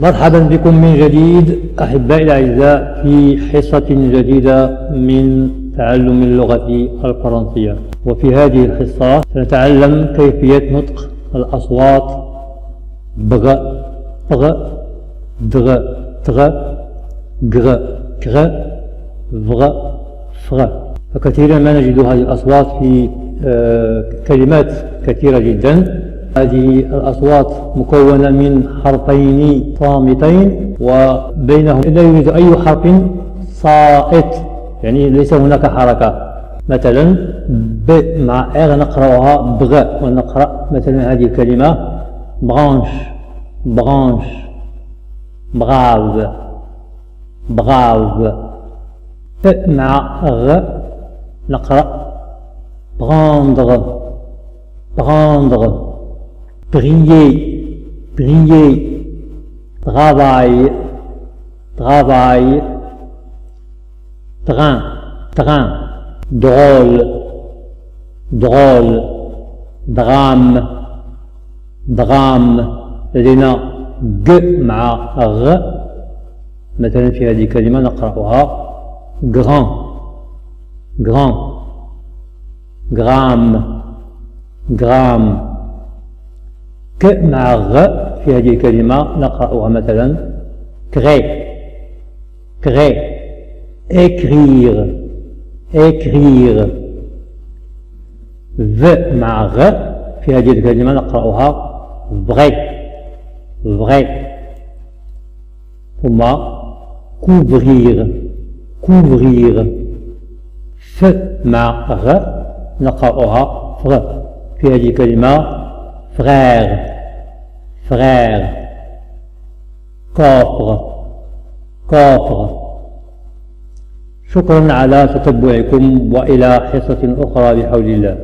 مرحبا بكم من جديد أحبائي الأعزاء في حصة جديدة من تعلم اللغة الفرنسية. وفي هذه الحصة سنتعلم كيفية نطق الأصوات بغ بغ دغ تغ غ كغ فغ فغ. فكثيرا ما نجد هذه الأصوات في كلمات كثيرة جدا. هذه الأصوات مكونة من حرفين صامتين وبينهم لا يوجد أي حرف صائت، يعني ليس هناك حركة. مثلا ب مع إغ نقرأها بغ، ونقرأ مثلا هذه الكلمة برانش برانش براف براف. مع غ نقرأ براندغ براندغ. briller briller travail travail. train train. drôle drôle. drame drame. لدينا ج مع غ، مثلا في هذه الكلمة نقرأها grand grand. gramme gramme. ك مع غ في هذه الكلمة نقرأها مثلا cré cré. écrire écrire. v مع غ في هذه الكلمة نقرأها vrai vrai. ثم couvrir couvrir. ف مع غ نقرأها fr في هذه الكلمة frère frère. coffre coffre. شكرا على تتبعكم، وإلى حصة أخرى بحول الله.